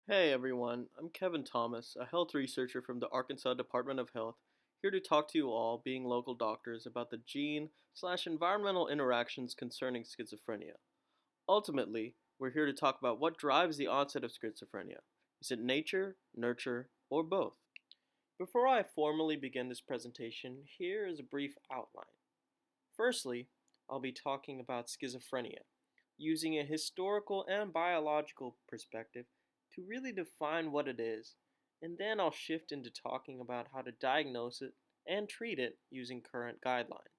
Hey everyone, I'm Kevin Thomas, a health researcher from the Arkansas Department of Health, here to talk to you all, being local doctors, about the gene/environmental interactions concerning schizophrenia. Ultimately, we're here to talk about what drives the onset of schizophrenia. Is it nature, nurture, or both? Before I formally begin this presentation, here is a brief outline. Firstly, I'll be talking about schizophrenia, using a historical and biological perspective to really define what it is, and then I'll shift into talking about how to diagnose it and treat it using current guidelines.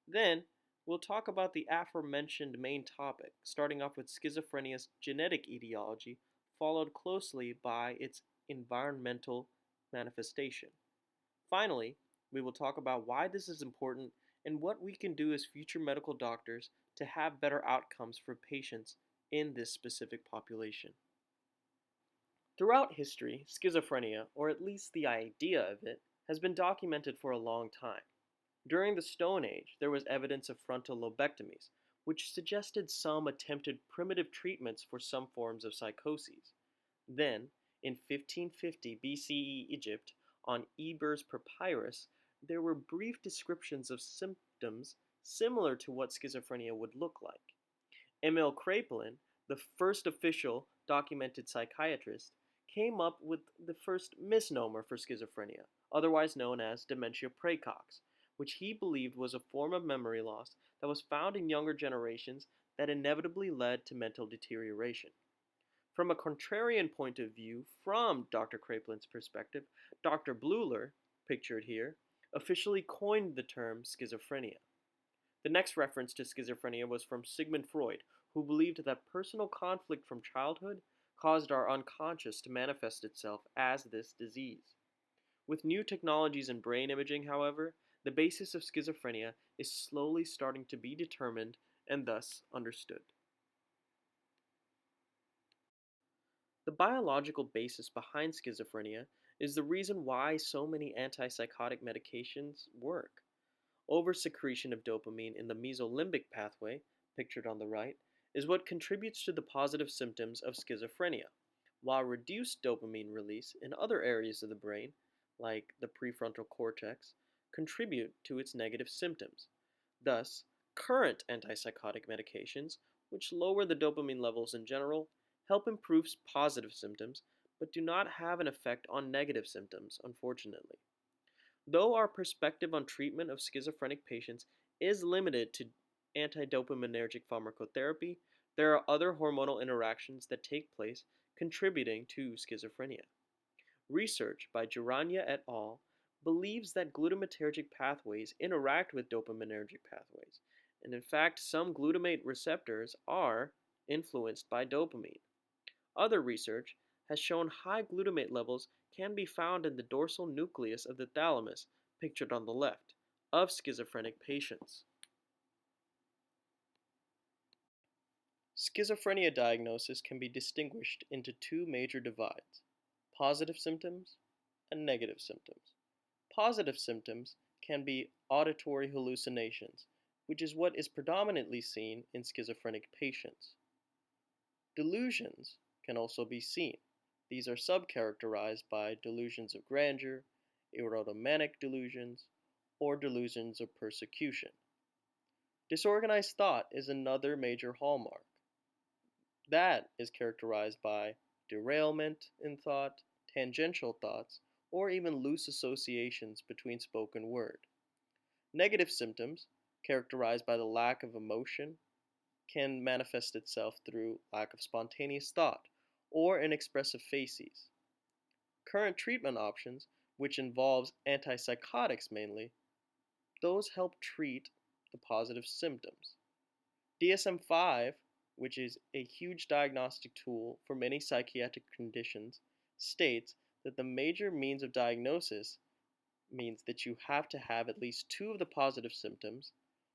Then, we'll talk about the aforementioned main topic, starting off with schizophrenia's genetic etiology, followed closely by its environmental manifestation. Finally, we will talk about why this is important and what we can do as future medical doctors to have better outcomes for patients in this specific population. Throughout history, schizophrenia, or at least the idea of it, has been documented for a long time. During the Stone Age, there was evidence of frontal lobectomies, which suggested some attempted primitive treatments for some forms of psychoses. Then, in 1550 BCE Egypt, on Eber's papyrus, there were brief descriptions of symptoms similar to what schizophrenia would look like. Emil Kraepelin, the first official documented psychiatrist, came up with the first misnomer for schizophrenia, otherwise known as dementia praecox, which he believed was a form of memory loss that was found in younger generations that inevitably led to mental deterioration. From a contrarian point of view, from Dr. Kraepelin's perspective, Dr. Bleuler, pictured here, officially coined the term schizophrenia. The next reference to schizophrenia was from Sigmund Freud, who believed that personal conflict from childhood caused our unconscious to manifest itself as this disease. With new technologies in brain imaging, however, the basis of schizophrenia is slowly starting to be determined and thus understood. The biological basis behind schizophrenia is the reason why so many antipsychotic medications work. Oversecretion of dopamine in the mesolimbic pathway, pictured on the right, is what contributes to the positive symptoms of schizophrenia, while reduced dopamine release in other areas of the brain, like the prefrontal cortex, contribute to its negative symptoms. Thus, current antipsychotic medications, which lower the dopamine levels in general, help improve positive symptoms, but do not have an effect on negative symptoms, unfortunately. Though our perspective on treatment of schizophrenic patients is limited to antidopaminergic pharmacotherapy, there are other hormonal interactions that take place contributing to schizophrenia. Research by Girania et al. Believes that glutamatergic pathways interact with dopaminergic pathways, and in fact, some glutamate receptors are influenced by dopamine. Other research has shown high glutamate levels can be found in the dorsal nucleus of the thalamus, pictured on the left, of schizophrenic patients. Schizophrenia diagnosis can be distinguished into two major divides: positive symptoms and negative symptoms. Positive symptoms can be auditory hallucinations, which is what is predominantly seen in schizophrenic patients. Delusions can also be seen. These are subcharacterized by delusions of grandeur, erotomanic delusions, or delusions of persecution. Disorganized thought is another major hallmark. That is characterized by derailment in thought, tangential thoughts, or even loose associations between spoken word. Negative symptoms, characterized by the lack of emotion, can manifest itself through lack of spontaneous thought or inexpressive facies. Current treatment options, which involves antipsychotics mainly, those help treat the positive symptoms. DSM-5, which is a huge diagnostic tool for many psychiatric conditions, states that the major means of diagnosis means that you have to have at least two of the positive symptoms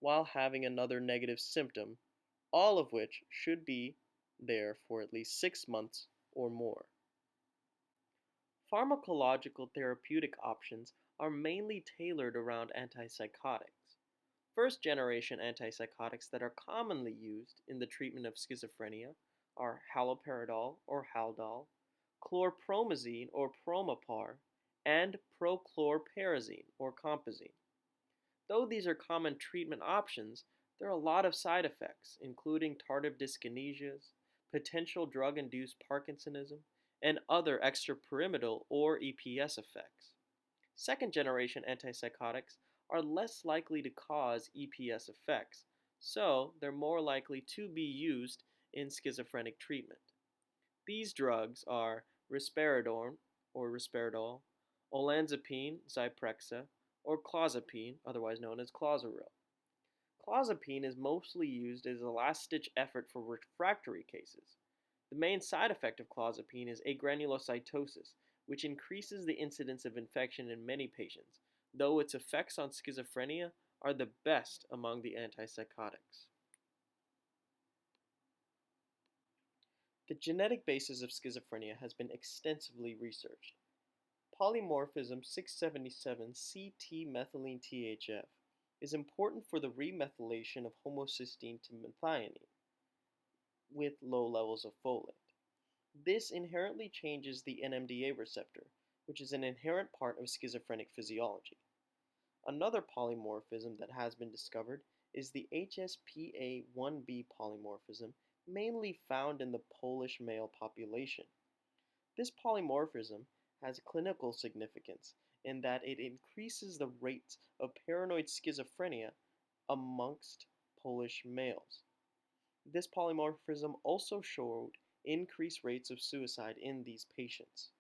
while having another negative symptom, all of which should be there for at least 6 months or more. Pharmacological therapeutic options are mainly tailored around antipsychotics. First generation antipsychotics that are commonly used in the treatment of schizophrenia are haloperidol or Haldol, chlorpromazine or Promapar, and prochlorperazine or Compazine. Though these are common treatment options, there are a lot of side effects, including tardive dyskinesias, potential drug induced Parkinsonism, and other extrapyramidal or EPS effects. Second generation antipsychotics are less likely to cause EPS effects, so they're more likely to be used in schizophrenic treatment. These drugs are risperidone or risperidol, olanzapine, Zyprexa, or clozapine, otherwise known as Clozaril. Clozapine is mostly used as a last-ditch effort for refractory cases. The main side effect of clozapine is agranulocytosis, which increases the incidence of infection in many patients, though its effects on schizophrenia are the best among the antipsychotics. The genetic basis of schizophrenia has been extensively researched. Polymorphism 677 CT-methylene THF is important for the remethylation of homocysteine to methionine with low levels of folate. This inherently changes the NMDA receptor, which is an inherent part of schizophrenic physiology. Another polymorphism that has been discovered is the HSPA1B polymorphism, mainly found in the Polish male population. This polymorphism has clinical significance in that it increases the rates of paranoid schizophrenia amongst Polish males. This polymorphism also showed increased rates of suicide in these patients.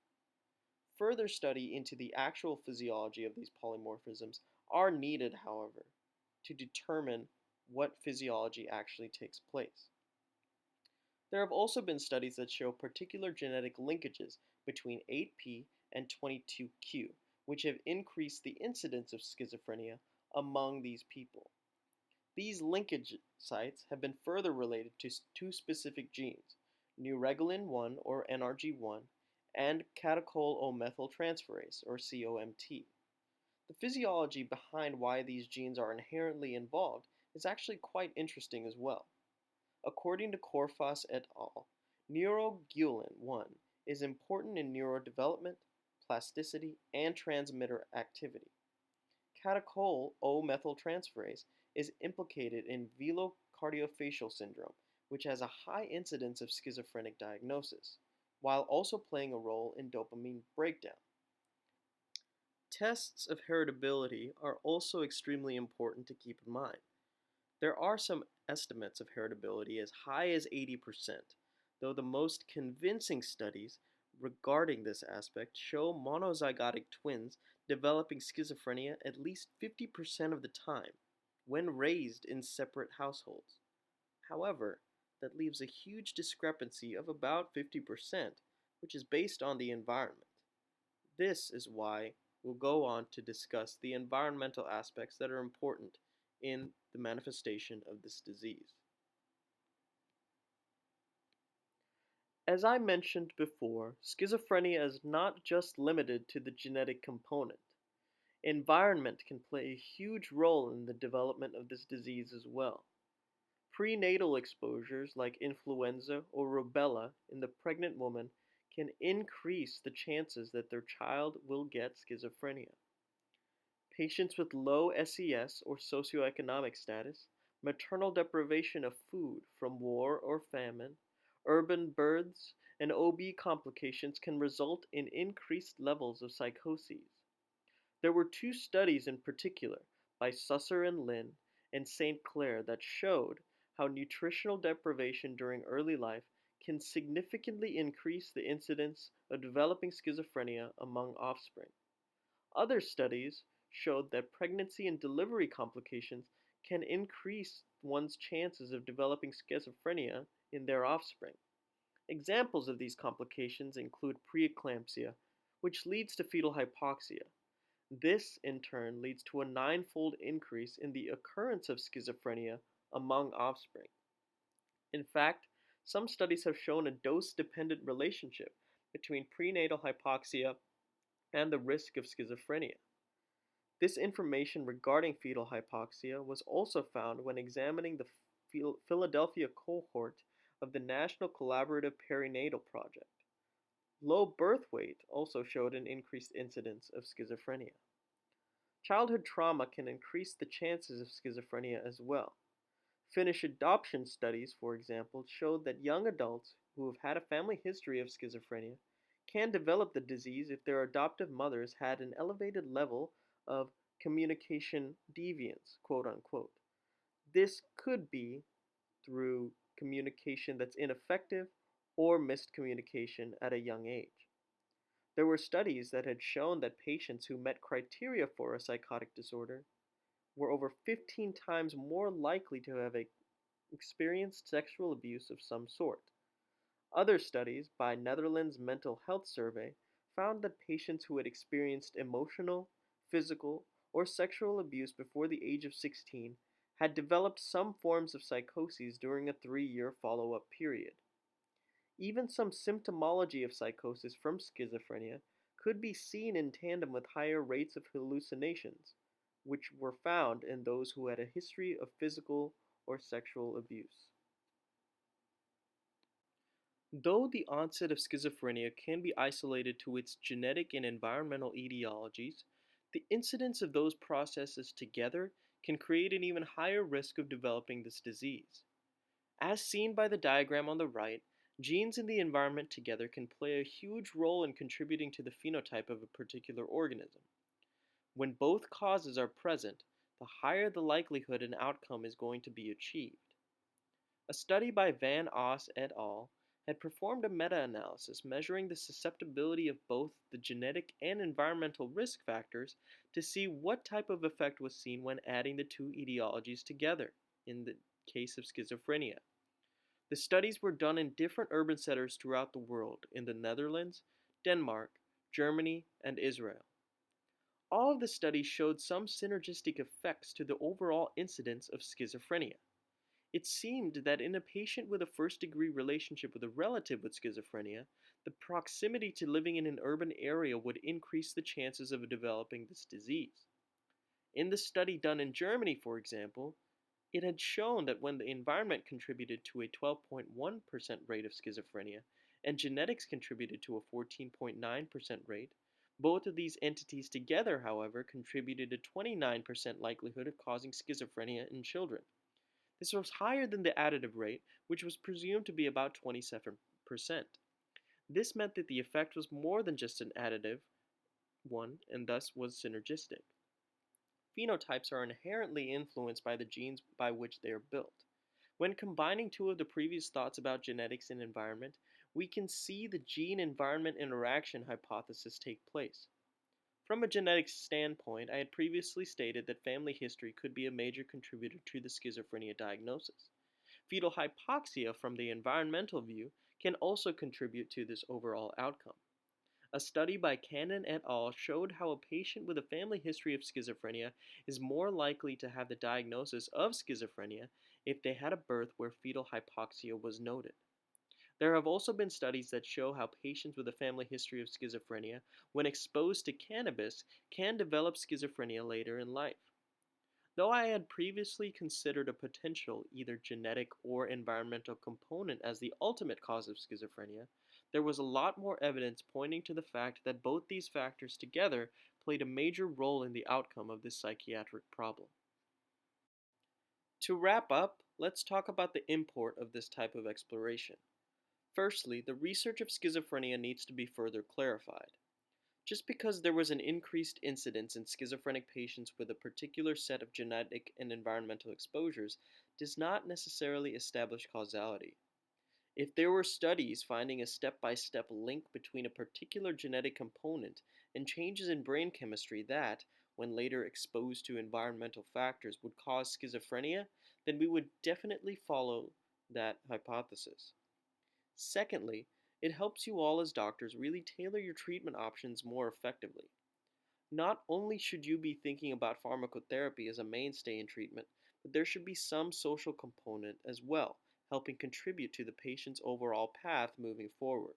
Further study into the actual physiology of these polymorphisms are needed, however, to determine what physiology actually takes place. There have also been studies that show particular genetic linkages between 8p and 22q, which have increased the incidence of schizophrenia among these people. These linkage sites have been further related to two specific genes, neuregulin 1 or NRG1 and catechol-O-methyltransferase or COMT. The physiology behind why these genes are inherently involved is actually quite interesting as well. According to Korfas et al., neuregulin 1 is important in neurodevelopment, plasticity, and transmitter activity. Catechol-O-methyltransferase is implicated in velocardiofacial syndrome, which has a high incidence of schizophrenic diagnosis, while also playing a role in dopamine breakdown. Tests of heritability are also extremely important to keep in mind. There are some estimates of heritability as high as 80%, though the most convincing studies regarding this aspect show monozygotic twins developing schizophrenia at least 50% of the time when raised in separate households. However, that leaves a huge discrepancy of about 50%, which is based on the environment. This is why we'll go on to discuss the environmental aspects that are important in the manifestation of this disease. As I mentioned before, schizophrenia is not just limited to the genetic component. Environment can play a huge role in the development of this disease as well. Prenatal exposures like influenza or rubella in the pregnant woman can increase the chances that their child will get schizophrenia. Patients with low SES or socioeconomic status, maternal deprivation of food from war or famine, urban births, and OB complications can result in increased levels of psychoses. There were two studies in particular by Susser and Lin and St. Clair that showed how nutritional deprivation during early life can significantly increase the incidence of developing schizophrenia among offspring. Other studies showed that pregnancy and delivery complications can increase one's chances of developing schizophrenia in their offspring. Examples of these complications include preeclampsia, which leads to fetal hypoxia. This, in turn, leads to a ninefold increase in the occurrence of schizophrenia among offspring. In fact, some studies have shown a dose-dependent relationship between prenatal hypoxia and the risk of schizophrenia. This information regarding fetal hypoxia was also found when examining the Philadelphia cohort of the National Collaborative Perinatal Project. Low birth weight also showed an increased incidence of schizophrenia. Childhood trauma can increase the chances of schizophrenia as well. Finnish adoption studies, for example, showed that young adults who have had a family history of schizophrenia can develop the disease if their adoptive mothers had an elevated level of communication deviance, quote unquote. This could be through communication that's ineffective or missed communication at a young age. There were studies that had shown that patients who met criteria for a psychotic disorder were over 15 times more likely to have experienced sexual abuse of some sort. Other studies by Netherlands Mental Health Survey found that patients who had experienced emotional, physical, or sexual abuse before the age of 16 had developed some forms of psychoses during a 3-year follow up period. Even some symptomology of psychosis from schizophrenia could be seen in tandem with higher rates of hallucinations, which were found in those who had a history of physical or sexual abuse. Though the onset of schizophrenia can be isolated to its genetic and environmental etiologies, the incidence of those processes together can create an even higher risk of developing this disease. As seen by the diagram on the right, genes in the environment together can play a huge role in contributing to the phenotype of a particular organism. When both causes are present, the higher the likelihood an outcome is going to be achieved. A study by Van Oss et al. Had performed a meta-analysis measuring the susceptibility of both the genetic and environmental risk factors to see what type of effect was seen when adding the two etiologies together in the case of schizophrenia. The studies were done in different urban centers throughout the world in the Netherlands, Denmark, Germany, and Israel. All of the studies showed some synergistic effects to the overall incidence of schizophrenia. It seemed that in a patient with a first degree relationship with a relative with schizophrenia, the proximity to living in an urban area would increase the chances of developing this disease. In the study done in Germany, for example, it had shown that when the environment contributed to a 12.1% rate of schizophrenia and genetics contributed to a 14.9% rate, both of these entities together, however, contributed a 29% likelihood of causing schizophrenia in children. This was higher than the additive rate, which was presumed to be about 27%. This meant that the effect was more than just an additive one and thus was synergistic. Phenotypes are inherently influenced by the genes by which they are built. When combining two of the previous thoughts about genetics and environment, we can see the gene-environment interaction hypothesis take place. From a genetics standpoint, I had previously stated that family history could be a major contributor to the schizophrenia diagnosis. Fetal hypoxia, from the environmental view, can also contribute to this overall outcome. A study by Cannon et al. Showed how a patient with a family history of schizophrenia is more likely to have the diagnosis of schizophrenia if they had a birth where fetal hypoxia was noted. There have also been studies that show how patients with a family history of schizophrenia, when exposed to cannabis, can develop schizophrenia later in life. Though I had previously considered a potential, either genetic or environmental component as the ultimate cause of schizophrenia, there was a lot more evidence pointing to the fact that both these factors together played a major role in the outcome of this psychiatric problem. To wrap up, let's talk about the import of this type of exploration. Firstly, the research of schizophrenia needs to be further clarified. Just because there was an increased incidence in schizophrenic patients with a particular set of genetic and environmental exposures does not necessarily establish causality. If there were studies finding a step by step link between a particular genetic component and changes in brain chemistry that, when later exposed to environmental factors, would cause schizophrenia, then we would definitely follow that hypothesis. Secondly, it helps you all as doctors really tailor your treatment options more effectively. Not only should you be thinking about pharmacotherapy as a mainstay in treatment, but there should be some social component as well, helping contribute to the patient's overall path moving forward.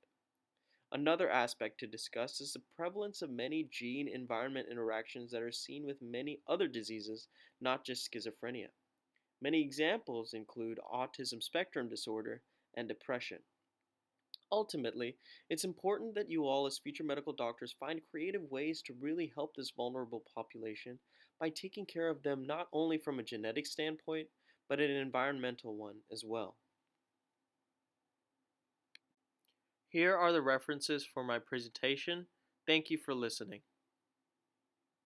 Another aspect to discuss is the prevalence of many gene environment interactions that are seen with many other diseases, not just schizophrenia. Many examples include autism spectrum disorder and depression. Ultimately, it's important that you all, as future medical doctors, find creative ways to really help this vulnerable population by taking care of them not only from a genetic standpoint, but an environmental one as well. Here are the references for my presentation. Thank you for listening.